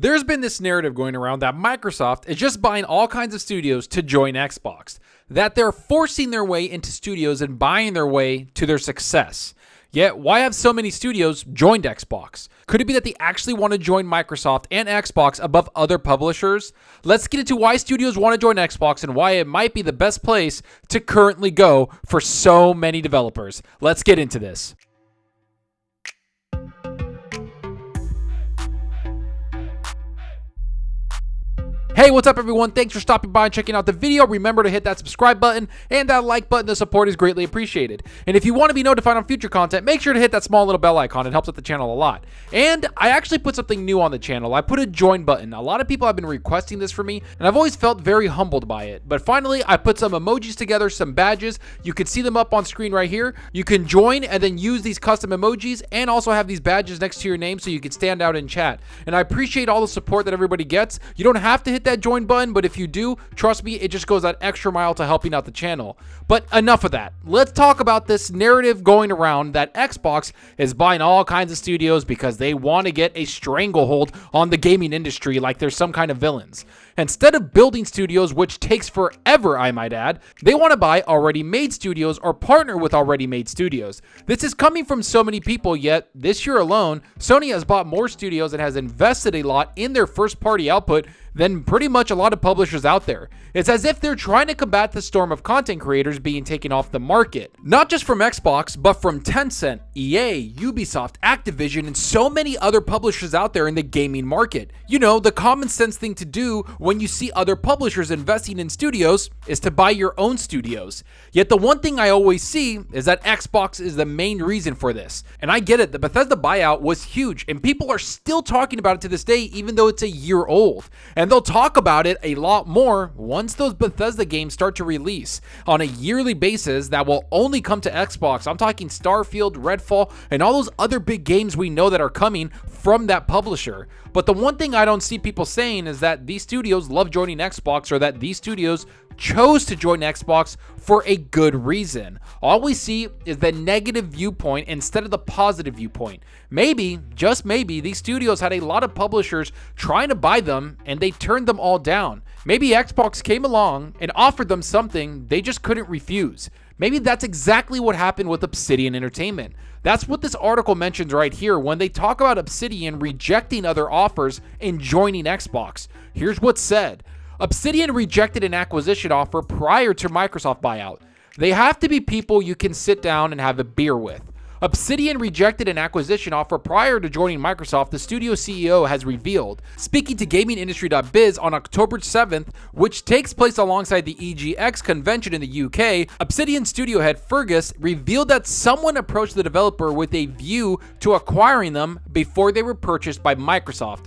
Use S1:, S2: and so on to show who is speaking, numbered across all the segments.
S1: There's been this narrative going around that Microsoft is just buying all kinds of studios to join Xbox, that they're forcing their way into studios and buying their way to their success. Yet, why have so many studios joined Xbox? Could it be that they actually want to join Microsoft and Xbox above other publishers? Let's get into why studios want to join Xbox and why it might be the best place to currently go for so many developers. Let's get into this. Hey, what's up everyone? Thanks for stopping by and checking out the video. Remember to hit that subscribe button and that like button. The support is greatly appreciated. And if you want to be notified on future content, make sure to hit that small little bell icon. It helps out the channel a lot. And I actually put something new on the channel. I put a join button. A lot of people have been requesting this for me, and I've always felt very humbled by it. But finally, I put some emojis together, some badges. You can see them up on screen right here. You can join and then use these custom emojis and also have these badges next to your name so you can stand out in chat. And I appreciate all the support that everybody gets. You don't have to hit that join button, but if you do, trust me, it just goes that extra mile to helping out the channel. But enough of that. Let's talk about this narrative going around that Xbox is buying all kinds of studios because they want to get a stranglehold on the gaming industry like there's some kind of villains. Instead of building studios, which takes forever, I might add, they want to buy already made studios or partner with already made studios. This is coming from so many people, yet this year alone, Sony has bought more studios and has invested a lot in their first party output than pretty much a lot of publishers out there. It's as if they're trying to combat the storm of content creators being taken off the market. Not just from Xbox, but from Tencent, EA, Ubisoft, Activision, and so many other publishers out there in the gaming market. You know, the common sense thing to do when you see other publishers investing in studios is to buy your own studios. Yet the one thing I always see is that Xbox is the main reason for this. And I get it, the Bethesda buyout was huge, and people are still talking about it to this day, even though it's a year old. And they'll talk about it a lot more once those Bethesda games start to release on a yearly basis that will only come to Xbox. I'm talking Starfield, Redfall, and all those other big games we know that are coming from that publisher. But the one thing I don't see people saying is that these studios love joining Xbox or that these studios chose to join Xbox for a good reason. All we see is the negative viewpoint instead of the positive viewpoint. Maybe, just maybe, these studios had a lot of publishers trying to buy them and they turned them all down. Maybe Xbox came along and offered them something they just couldn't refuse. Maybe that's exactly what happened with Obsidian Entertainment. That's what this article mentions right here when they talk about Obsidian rejecting other offers and joining Xbox. Here's what's said. Obsidian rejected an acquisition offer prior to Microsoft buyout. They have to be people you can sit down and have a beer with. Obsidian rejected an acquisition offer prior to joining Microsoft, the studio CEO has revealed. Speaking to GamingIndustry.biz on October 7th, which takes place alongside the EGX convention in the UK, Obsidian studio head Fergus revealed that someone approached the developer with a view to acquiring them before they were purchased by Microsoft.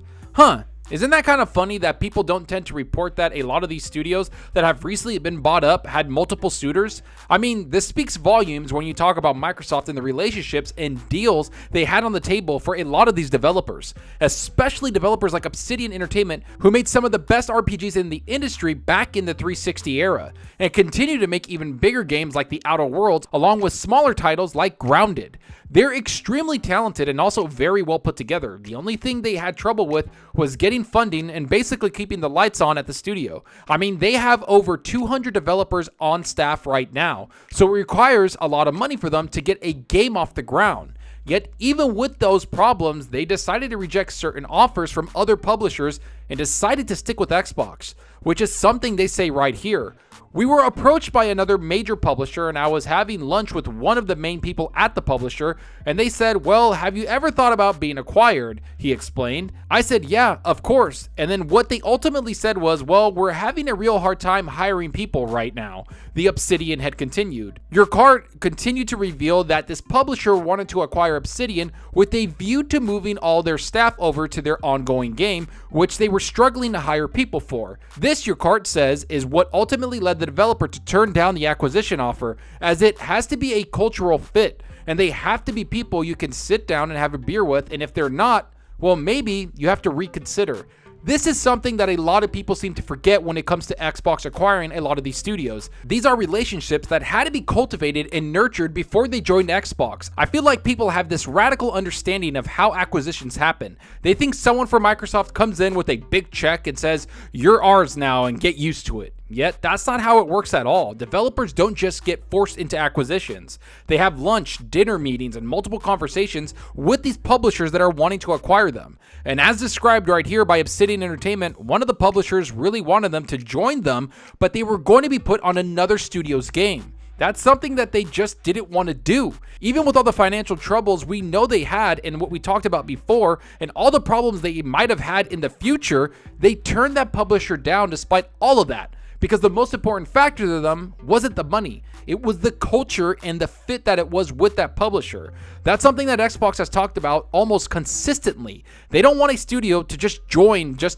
S1: Isn't that kind of funny that people don't tend to report that a lot of these studios that have recently been bought up had multiple suitors? I mean, this speaks volumes when you talk about Microsoft and the relationships and deals they had on the table for a lot of these developers, especially developers like Obsidian Entertainment, who made some of the best RPGs in the industry back in the 360 era, and continue to make even bigger games like The Outer Worlds, along with smaller titles like Grounded. They're extremely talented and also very well put together. The only thing they had trouble with was getting funding and basically keeping the lights on at the studio. I mean, they have over 200 developers on staff right now, so it requires a lot of money for them to get a game off the ground. Yet, even with those problems, they decided to reject certain offers from other publishers and decided to stick with Xbox, which is something they say right here. We were approached by another major publisher and I was having lunch with one of the main people at the publisher and they said, "Well, have you ever thought about being acquired?" he explained. I said, "Yeah, of course." And then what they ultimately said was, "Well, we're having a real hard time hiring people right now," the Obsidian had continued. Your card continued to reveal that this publisher wanted to acquire Obsidian with a view to moving all their staff over to their ongoing game, which they were struggling to hire people for. This, your cart says, is what ultimately led the developer to turn down the acquisition offer, as it has to be a cultural fit and they have to be people you can sit down and have a beer with, and if they're not, well, maybe you have to reconsider. This is something that a lot of people seem to forget when it comes to Xbox acquiring a lot of these studios. These are relationships that had to be cultivated and nurtured before they joined Xbox. I feel like people have this radical understanding of how acquisitions happen. They think someone from Microsoft comes in with a big check and says, "You're ours now," and get used to it. Yet, that's not how it works at all. Developers don't just get forced into acquisitions. They have lunch, dinner meetings, and multiple conversations with these publishers that are wanting to acquire them. And as described right here by Obsidian Entertainment, one of the publishers really wanted them to join them, but they were going to be put on another studio's game. That's something that they just didn't want to do. Even with all the financial troubles we know they had and what we talked about before and all the problems they might have had in the future, they turned that publisher down despite all of that. Because the most important factor to them wasn't the money. It was the culture and the fit that it was with that publisher. That's something that Xbox has talked about almost consistently. They don't want a studio to just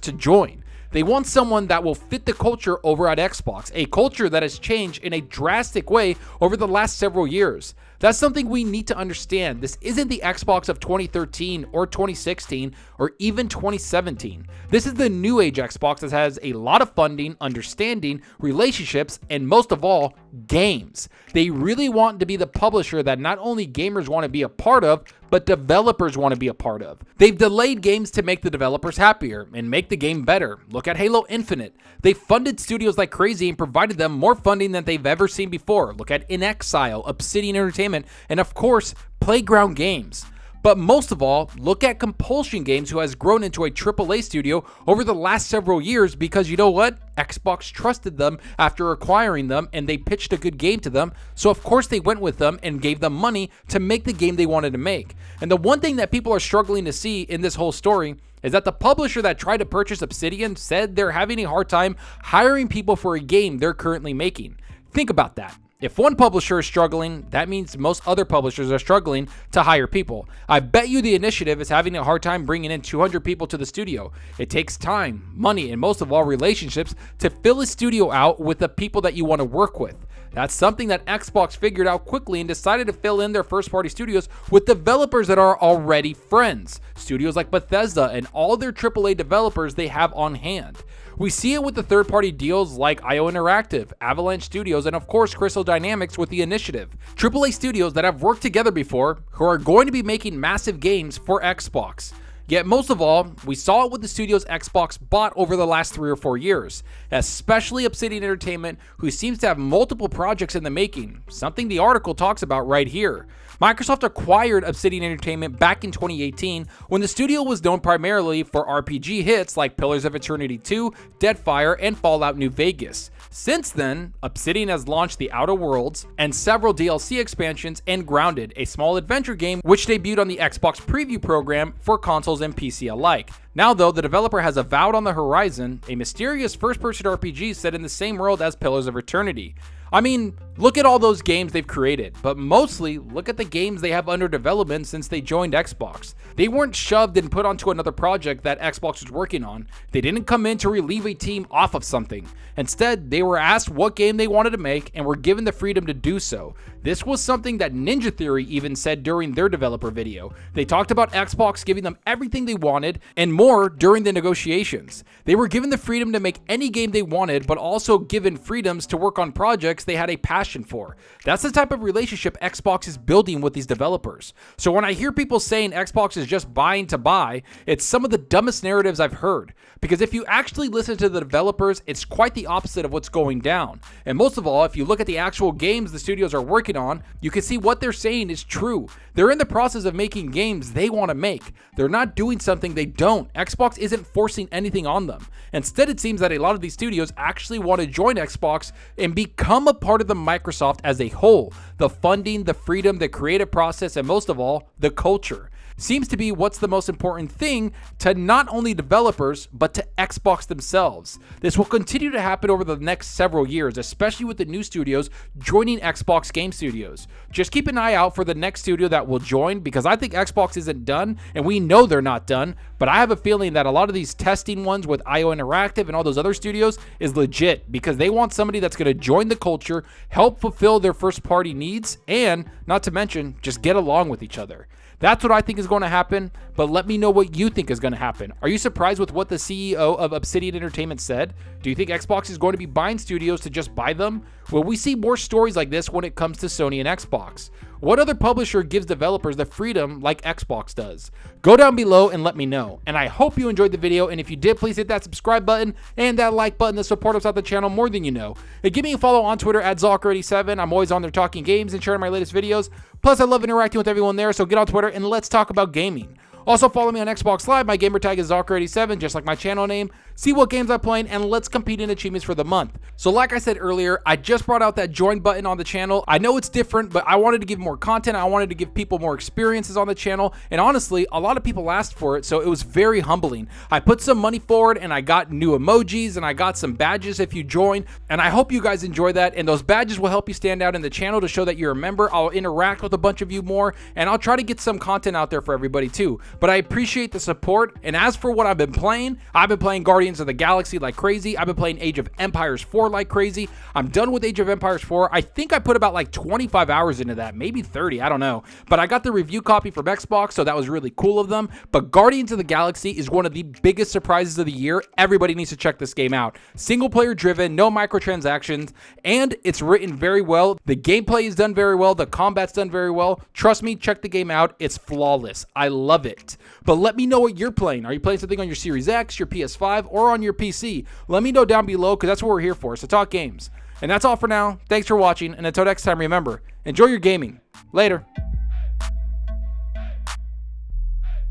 S1: to join. They want someone that will fit the culture over at Xbox, a culture that has changed in a drastic way over the last several years. That's something we need to understand. This isn't the Xbox of 2013 or 2016 or even 2017. This is the new age Xbox that has a lot of funding, understanding, relationships, and most of all, games. They really want to be the publisher that not only gamers want to be a part of, but developers want to be a part of. They've delayed games to make the developers happier and make the game better. Look at Halo Infinite. They funded studios like crazy and provided them more funding than they've ever seen before. Look at In Exile, Obsidian Entertainment, and of course, Playground Games. But most of all, look at Compulsion Games, who has grown into a AAA studio over the last several years because you know what? Xbox trusted them after acquiring them and they pitched a good game to them. So of course they went with them and gave them money to make the game they wanted to make. And the one thing that people are struggling to see in this whole story is that the publisher that tried to purchase Obsidian said they're having a hard time hiring people for a game they're currently making. Think about that. If one publisher is struggling, that means most other publishers are struggling to hire people. I bet you the initiative is having a hard time bringing in 200 people to the studio. It takes time, money, and most of all, relationships to fill a studio out with the people that you want to work with. That's something that Xbox figured out quickly and decided to fill in their first-party studios with developers that are already friends. Studios like Bethesda and all their AAA developers they have on hand. We see it with the third-party deals like IO Interactive, Avalanche Studios, and of course Crystal Dynamics with the Initiative. AAA studios that have worked together before who are going to be making massive games for Xbox. Yet most of all, we saw it with the studios Xbox bought over the last 3 or 4 years, especially Obsidian Entertainment, who seems to have multiple projects in the making, something the article talks about right here. Microsoft acquired Obsidian Entertainment back in 2018 when the studio was known primarily for RPG hits like Pillars of Eternity 2, Deadfire, and Fallout New Vegas. Since then, Obsidian has launched The Outer Worlds and several DLC expansions and Grounded, a small adventure game which debuted on the Xbox preview program for consoles and PC alike. Now though, the developer has avowed on the horizon a mysterious first-person RPG set in the same world as Pillars of Eternity. I mean, look at all those games they've created, but mostly look at the games they have under development since they joined Xbox. They weren't shoved and put onto another project that Xbox was working on. They didn't come in to relieve a team off of something. Instead, they were asked what game they wanted to make and were given the freedom to do so. This was something that Ninja Theory even said during their developer video. They talked about Xbox giving them everything they wanted and more during the negotiations. They were given the freedom to make any game they wanted, but also given freedoms to work on projects they had a passion for. That's the type of relationship Xbox is building with these developers. So when I hear people saying Xbox is just buying to buy, it's some of the dumbest narratives I've heard. Because if you actually listen to the developers, it's quite the opposite of what's going down. And most of all, if you look at the actual games the studios are working on, you can see what they're saying is true. They're in the process of making games they want to make. They're not doing something they don't. Xbox isn't forcing anything on them. Instead, it seems that a lot of these studios actually want to join Xbox and become a part of the Microsoft as a whole. The funding, the freedom, the creative process, and most of all, the culture seems to be what's the most important thing to not only developers, but to Xbox themselves. This will continue to happen over the next several years, especially with the new studios joining Xbox Game Studios. Just keep an eye out for the next studio that will join, because I think Xbox isn't done, and we know they're not done, but I have a feeling that a lot of these testing ones with IO Interactive and all those other studios is legit, because they want somebody that's going to join the culture, help fulfill their first party needs, and not to mention, just get along with each other. That's what I think is going to happen, but let me know what you think is going to happen. Are you surprised with what the CEO of Obsidian Entertainment said? Do you think Xbox is going to be buying studios to just buy them? Will we see more stories like this when it comes to Sony and Xbox? What other publisher gives developers the freedom like Xbox does? Go down below and let me know. And I hope you enjoyed the video, and if you did, please hit that subscribe button and that like button to support us out the channel more than you know. And give me a follow on Twitter at Zalker87. I'm always on there talking games and sharing my latest videos. Plus, I love interacting with everyone there, so get on Twitter and let's talk about gaming. Also, follow me on Xbox Live. My gamertag is Zalker87, just like my channel name. See what games I'm playing, and let's compete in achievements for the month. So like I said earlier, I just brought out that join button on the channel. I know it's different, but I wanted to give more content. I wanted to give people more experiences on the channel. And honestly, a lot of people asked for it, so it was very humbling. I put some money forward, and I got new emojis, and I got some badges if you join. And I hope you guys enjoy that. And those badges will help you stand out in the channel to show that you're a member. I'll interact with a bunch of you more, and I'll try to get some content out there for everybody too. But I appreciate the support. And as for what I've been playing Guardians of the Galaxy like crazy. I've been playing Age of Empires 4 like crazy. I'm done with Age of Empires 4. I think I put about like 25 hours into that, maybe 30, I don't know. But I got the review copy from Xbox, so that was really cool of them. But Guardians of the Galaxy is one of the biggest surprises of the year. Everybody needs to check this game out. Single player driven, no microtransactions, and it's written very well. The gameplay is done very well. The combat's done very well. Trust me, check the game out. It's flawless. I love it. But let me know what you're playing. Are you playing something on your Series X, your PS5, or on your PC? Let me know down below, because that's what we're here for, so talk games. And that's all for now. Thanks for watching, and until next time, remember, enjoy your gaming. Later.